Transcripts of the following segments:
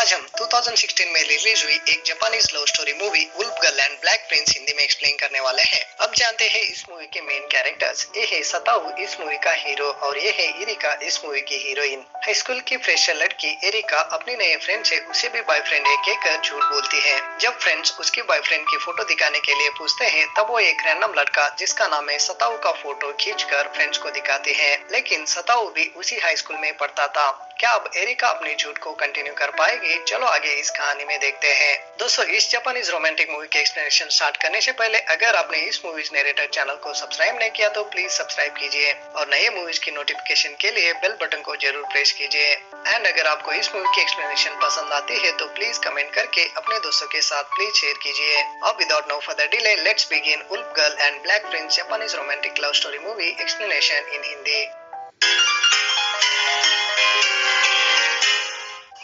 आज हम 2016 में रिलीज हुई एक Japanese love story movie wolf girl and black prince Hindi में एक्सप्लेन करने वाले हैं। अब जानते हैं इस मूवी के मेन कैरेक्टर्स। ये है सताऊ, इस मूवी का हीरो, और ये है इरिका, इस मूवी की हीरोइन। हाई स्कूल की फ्रेशर लड़की एरिका अपनी नए फ्रेंड से उसे भी बॉयफ्रेंड है कहकर झूठ बोलती है। जब फ्रेंड्स उसके बॉयफ्रेंड की फोटो दिखाने के लिए पूछते हैं तब वो एक रैंडम लड़का जिसका नाम है सताऊ का फोटो खींचकर फ्रेंड्स को दिखाते हैं। लेकिन सताऊ भी उसी हाई स्कूल में पढ़ता था। क्या अब एरिका अपने झूठ को कंटिन्यू कर पाएगी? चलो आगे इस कहानी में देखते हैं। दोस्तों, इस जापानीज रोमांटिक मूवी के एक्सप्लेनेशन स्टार्ट करने से पहले अगर आपने इस मूवीज नरेटर चैनल को सब्सक्राइब नहीं किया तो प्लीज सब्सक्राइब कीजिए और नए मूवीज की नोटिफिकेशन के लिए बेल बटन को जरूर प्रेस कीजिए। एंड अगर आपको इस मूवी की एक्सप्लेनेशन पसंद आती है तो प्लीज कमेंट करके अपने दोस्तों के साथ प्लीज शेयर कीजिए। अब without no further delay let's begin wolf girl and black prince Japanese romantic love story movie explanation in Hindi.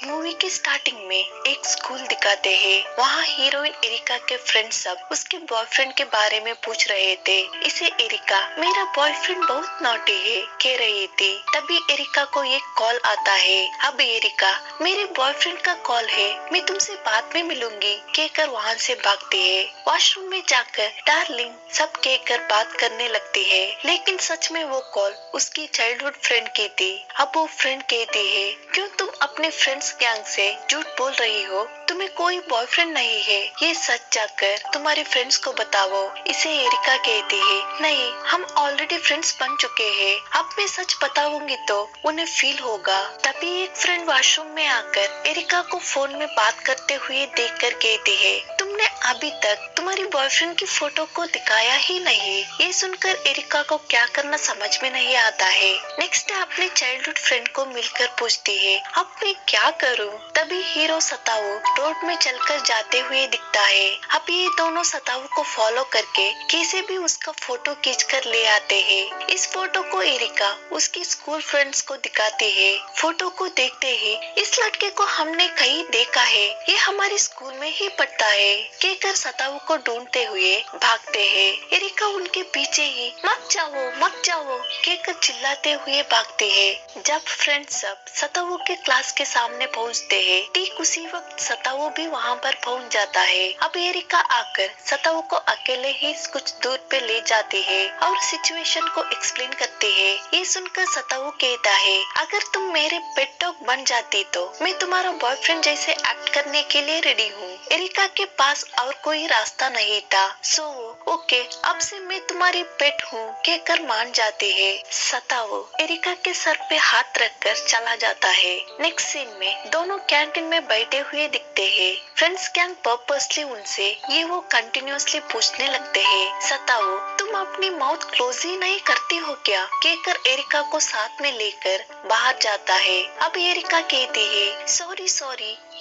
Movie की स्टार्टिंग में एक स्कूल दिखाते हैं। वहाँ हीरोइन एरिका के फ्रेंड सब उसके बॉयफ्रेंड के बारे में पूछ रहे थे। इसे एरिका मेरा बॉयफ्रेंड बहुत नॉटी है कह रही थी। तभी एरिका को एक कॉल आता है। अब एरिका मेरे बॉयफ्रेंड का कॉल है, मैं तुमसे बाद में मिलूंगी कहकर वहाँ से भागती है। वॉशरूम में जाकर डार्लिंग सब कहकर बात करने लगती है। लेकिन सच में वो कॉल उसकी चाइल्डहुड फ्रेंड की थी। अब वो फ्रेंड कहती है क्यों तुम अपने फ्रेंड्स गैंग से झूठ बोल रही हो? तुम्हें कोई बॉयफ्रेंड नहीं है, ये सच जाकर तुम्हारे फ्रेंड्स को बताओ। इसे एरिका कहती है नहीं, हम ऑलरेडी फ्रेंड्स बन चुके हैं। अब मैं सच बताऊंगी तो उन्हें फील होगा। तभी एक फ्रेंड वॉशरूम में आकर एरिका को फोन में बात करते हुए देखकर कहती है तुमने अभी तक तुम्हारी बॉयफ्रेंड की फोटो को दिखाया ही नहीं। ये सुनकर एरिका को क्या करना समझ में नहीं आता है। नेक्स्ट डे अपने चाइल्डहुड फ्रेंड को मिलकर पूछती है अब मैं क्या करूं? तभी हीरो सताऊ रोड में चलकर जाते हुए दिखता है। अब ये दोनों सताऊ को फॉलो करके कैसे भी उसका फोटो खींचकर ले आते हैं। इस फोटो को एरिका उसकी स्कूल फ्रेंड्स को दिखाती है। फोटो को देखते ही इस लड़के को हमने कहीं देखा है, ये हमारे स्कूल में ही पढ़ता है कहकर सताऊ को ढूंढते हुए भागते हैं। एरिका उनके पीछे ही मत जाओ कहकर चिल्लाते हुए भागते हैं। जब फ्रेंड्स सब सताऊ के क्लास के सामने पहुंचते हैं, ठीक उसी वक्त सताऊ भी वहां पर पहुंच जाता है। अब एरिका आकर सताऊ को अकेले ही कुछ दूर पे ले जाती है और सिचुएशन को एक्सप्लेन करती है। ये सुनकर सताऊ कहता है अगर तुम मेरे पेट डॉग बन जाती तो मैं तुम्हारा बॉयफ्रेंड जैसे एक्ट करने के लिए रेडी हूँ। एरिका के पास और कोई रास्ता नहीं था, सो ओके अब से मैं तुम्हारी पेट हूँ कहकर मान जाती है। सताऊ एरिका के सर पे हाथ रखकर चला जाता है। नेक्स्ट सीन में दोनों कैंटीन में बैठे हुए दिखते हैं। फ्रेंड्स गैंग पर्पसली उनसे ये वो कंटिन्यूअसली पूछने लगते हैं सताऊ तुम अपनी माउथ क्लोज ही नहीं करती हो क्या कहकर एरिका को साथ में लेकर बाहर जाता है। अब एरिका कहती है सॉरी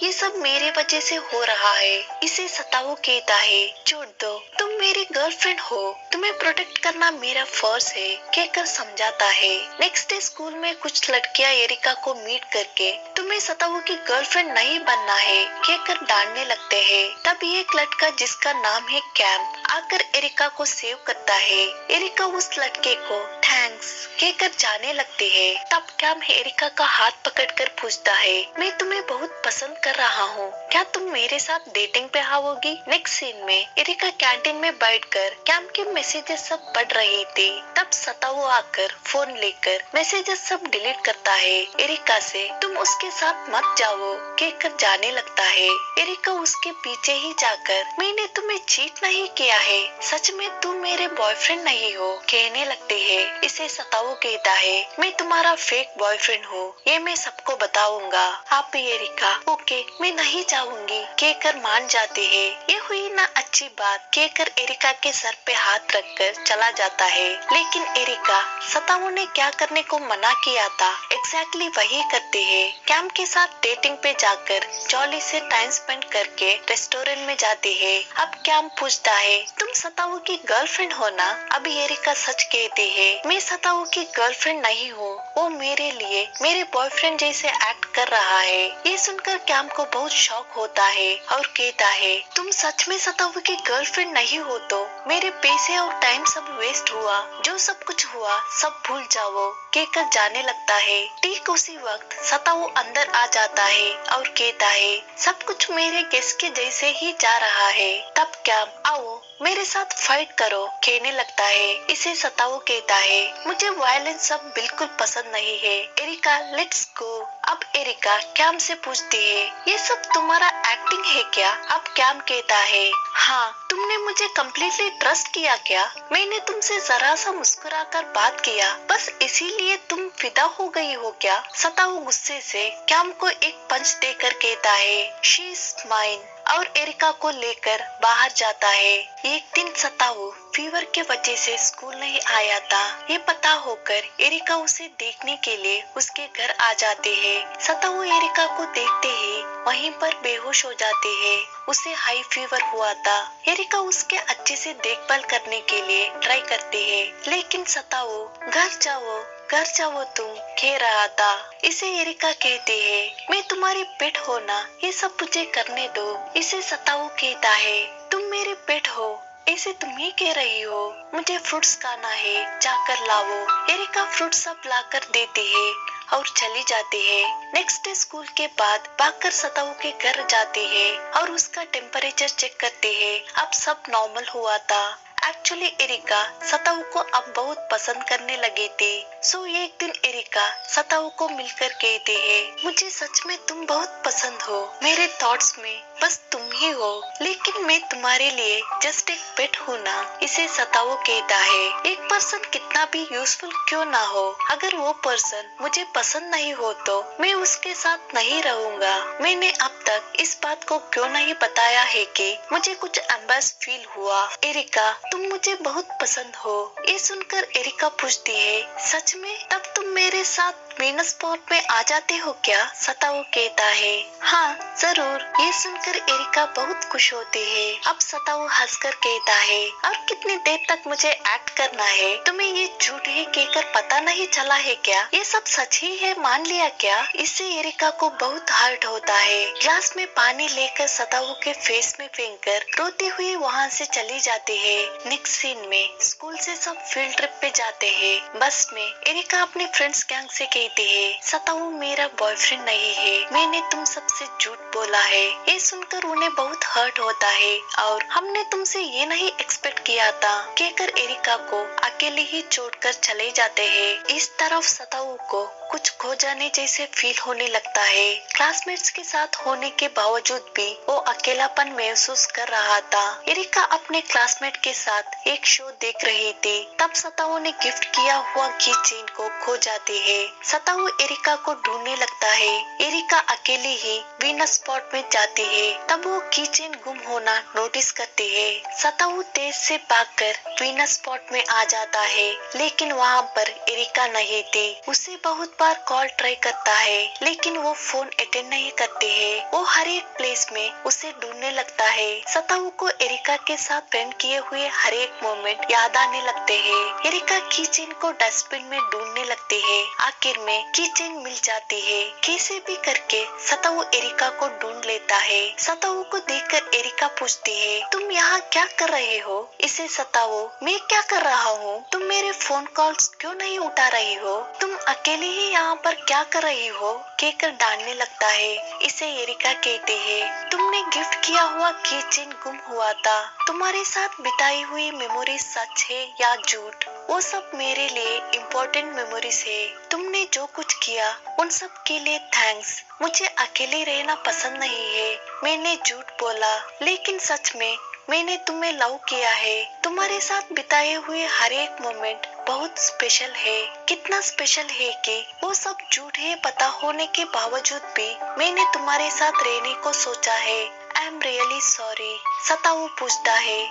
ये सब मेरे वजह से हो रहा है। इसे सताऊ कहता है छोड़ दो, तुम मेरी गर्लफ्रेंड हो, तुम्हें प्रोटेक्ट करना मेरा फर्ज है कहकर समझाता है। नेक्स्ट डे स्कूल में कुछ लड़कियां एरिका को मीट करके तुम्हें सताऊ की गर्लफ्रेंड नहीं बनना है कहकर डांटने लगते हैं। तभी एक लड़का जिसका नाम है कैम आकर एरिका को सेव करता है। एरिका उस लड़के को थैंक्स कहकर जाने लगती है। तब कैम एरिका का हाथ पकड़कर पूछता है मैं तुम्हें बहुत पसंद कर रहा हूँ, क्या तुम मेरे साथ डेटिंग पे आओगी? नेक्स्ट सीन में एरिका कैंटीन में बैठकर कैम के मैसेजेस सब पढ़ रही थी। तब सताऊ आकर फोन लेकर मैसेजेस सब डिलीट करता है। एरिका से तुम उसके साथ मत जाओ कहकर जाने लगता है। एरिका उसके पीछे ही जाकर मैंने तुम्हें चीट नहीं किया है, सच में तुम मेरे बॉयफ्रेंड नहीं हो कहने लगती है। इसे सताऊ कहता है मैं तुम्हारा फेक बॉयफ्रेंड हूँ, ये मैं सबको बताऊंगा। आप एरिका ओके मैं नहीं जाऊंगी कहकर मान जाती है। ये हुई ना अच्छी बात कहकर एरिका के सर पे हाथ रखकर चला जाता है। लेकिन एरिका सताऊ ने क्या करने को मना किया था एग्जैक्टली वही करती है। कैम के साथ डेटिंग पे जाकर जॉली से टाइम स्पेंड करके रेस्टोरेंट में जाती है। अब कैम पूछता है तुम सताऊ की गर्लफ्रेंड हो ना? अभी एरिका सच कहती है मैं सताऊ की गर्लफ्रेंड नहीं हूँ, वो मेरे लिए मेरे बॉयफ्रेंड जैसे एक्ट कर रहा है। ये सुनकर कैम को बहुत शौक होता है और कहता है, तुम सच में सताऊ की गर्लफ्रेंड नहीं हो तो मेरे पैसे और टाइम सब वेस्ट हुआ, जो सब कुछ हुआ सब भूल जाओ कहकर जाने लगता है। ठीक उसी वक्त सताऊ अंदर आ जाता है और कहता है, सब कुछ मेरे गेस के जैसे ही जा रहा है, तब क्या, आओ मेरे साथ फाइट करो कहने लगता है। इसे सताऊ कहता है, मुझे वायलेंस सब बिल्कुल पसंद नहीं है, एरिका लेट्स गो। अब एरिका कैम से पूछती है, ये सब तुम्हारा एक्टिंग है क्या? अब कैम कहता है, हाँ तुमने मुझे कम्प्लीटली ट्रस्ट किया क्या? मैंने तुमसे जरा सा मुस्कुरा कर बात किया, बस इसीलिए तुम फिदा हो गई हो क्या? सताऊ गुस्से से कैम को एक पंच देकर कहता है, शी इज माइन, और एरिका को लेकर बाहर जाता है। एक दिन सताऊ फीवर के वजह से स्कूल नहीं आया था, ये पता होकर एरिका उसे देखने के लिए उसके घर आ जाते हैं। सताऊ एरिका को देखते ही वहीं पर बेहोश हो जाती है, उसे हाई फीवर हुआ था। एरिका उसके अच्छे से देखभाल करने के लिए ट्राई करती है, लेकिन सताऊ घर जाओ तुम कह रहा था। इसे एरिका कहती है, मैं तुम्हारी पेट हो ना, ये सब मुझे करने दो। इसे सताऊ कहता है, तुम मेरे पेट हो ऐसे तुम ही कह रही हो, मुझे फ्रूट्स खाना है, जाकर लाओ। एरिका फ्रूट्स सब लाकर देती है और चली जाती है। नेक्स्ट डे स्कूल के बाद भागकर सताऊ के घर जाती है और उसका टेम्परेचर चेक करती है। अब सब नॉर्मल हुआ था। एक्चुअली एरिका सताऊ को अब बहुत पसंद करने लगी थी। सो एक दिन एरिका सताऊ को मिलकर कहती है, मुझे सच में तुम बहुत पसंद हो, मेरे थॉट्स में बस तुम ही हो, लेकिन मैं तुम्हारे लिए जस्ट एक पेट हूँ ना। इसे सताऊ कहता है, एक पर्सन कितना भी यूजफुल क्यों ना हो, अगर वो पर्सन मुझे पसंद नहीं हो तो मैं उसके साथ नहीं रहूंगा। मैंने अब तक इस बात को क्यों नहीं बताया है कि मुझे कुछ एम्बैरेस फील हुआ। एरिका तुम मुझे बहुत पसंद हो। ये सुनकर एरिका पूछती है, सच में? तब तुम मेरे साथ वीनस स्पॉट में आ जाते हो क्या? सताऊ कहता है, हाँ जरूर। ये सुनकर एरिका बहुत खुश होती है। अब सताऊ हंसकर कहता है, और कितनी देर तक मुझे एक्ट करना है? तुम्हें ये झूठ ही कहकर पता नहीं चला है क्या? ये सब सच ही है मान लिया क्या? इससे एरिका को बहुत हर्ट होता है। ग्लास में पानी लेकर सताऊ के फेस में फेंककर रोती हुई वहाँ से चली जाती है। नेक्स्ट सीन में स्कूल से सब फील्ड ट्रिप पे जाते हैं। बस में एरिका अपने फ्रेंड्स गैंग से कहती है, सताऊ मेरा बॉयफ्रेंड नहीं है, मैंने तुम सबसे झूठ बोला है। ये सुनकर उन्हें बहुत हर्ट होता है और हमने तुमसे ये नहीं एक्सपेक्ट किया था कहकर एरिका को अकेले ही छोड़कर चले जाते हैं। इस तरफ सताऊ को कुछ खो जाने जैसे फील होने लगता है। क्लासमेट्स के साथ होने के बावजूद भी वो अकेलापन महसूस कर रहा था। एरिका अपने क्लासमेट के साथ एक शो देख रही थी, तब सताऊ ने गिफ्ट किया हुआ की चेन को खो जाती है। सताऊ एरिका को ढूंढने लगता है। एरिका अकेली ही वीनस स्पॉट में जाती है, तब वो की चेन गुम होना नोटिस करती है। सताऊ तेज से भागकर वीनस स्पॉट में आ जाता है, लेकिन वहाँ पर एरिका नहीं थी। उसे बहुत बार कॉल ट्राई करता है, लेकिन वो फोन अटेंड नहीं करती है। वो हर एक प्लेस में उसे ढूंढने लगता है। सताऊ को एरिका के साथ स्पेंड किए हुए हर एक मोमेंट याद आने लगते हैं। एरिका की चेन को डस्टबिन में ढूंढने लगती है। आखिर में की चेन मिल जाती है। कैसे भी करके सताऊ एरिका को ढूंढ लेता है। सताऊ को देखकर एरिका पूछती है, तुम यहाँ क्या कर रहे हो? इसे सताऊ, मैं क्या कर रहा हूँ? तुम मेरे फोन कॉल्स क्यों नहीं उठा रही हो? तुम अकेले ही यहाँ पर क्या कर रही हो कहकर डांटने लगता है। इसे एरिका कहती है, तुमने गिफ्ट किया हुआ की चेन गुम हुआ था। तुम्हारे साथ बिताई हुई मेमोरी सच है या झूठ, वो सब मेरे लिए इम्पोर्टेंट मेमोरीज है। तुमने जो कुछ किया उन सब के लिए थैंक्स। मुझे अकेले रहना पसंद नहीं है। मैंने झूठ बोला, लेकिन सच में मैंने तुम्हें लव किया है। तुम्हारे साथ बिताए हुए हर एक मोमेंट बहुत स्पेशल है। कितना स्पेशल है कि वो सब झूठ है पता होने के बावजूद भी मैंने तुम्हारे साथ रहने को सोचा है। I am really sorry. सताऊ पूछता है,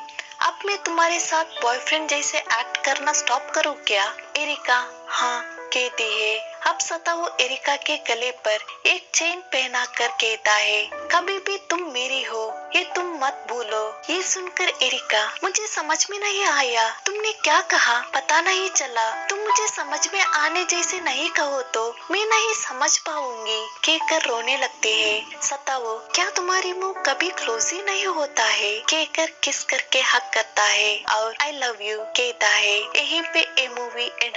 अब मैं तुम्हारे साथ बॉयफ्रेंड जैसे एक्ट करना स्टॉप करूँ क्या? एरिका हाँ कहती है। अब सताओ एरिका के गले पर एक चेन पहना कर कहता है, कभी भी तुम मेरी हो, ये तुम मत भूलो। ये सुनकर एरिका, मुझे समझ में नहीं आया, तुमने क्या कहा, पता नहीं चला। तुम मुझे समझ में आने जैसे नहीं कहो तो मैं नहीं समझ पाऊंगी, कहकर रोने लगती है। सताओ, क्या तुम्हारी मुंह कभी क्लोज ही नहीं होता है, कहकर किस करके हक करता है और आई लव यू कहता है। यहीं पे ये मूवी एंड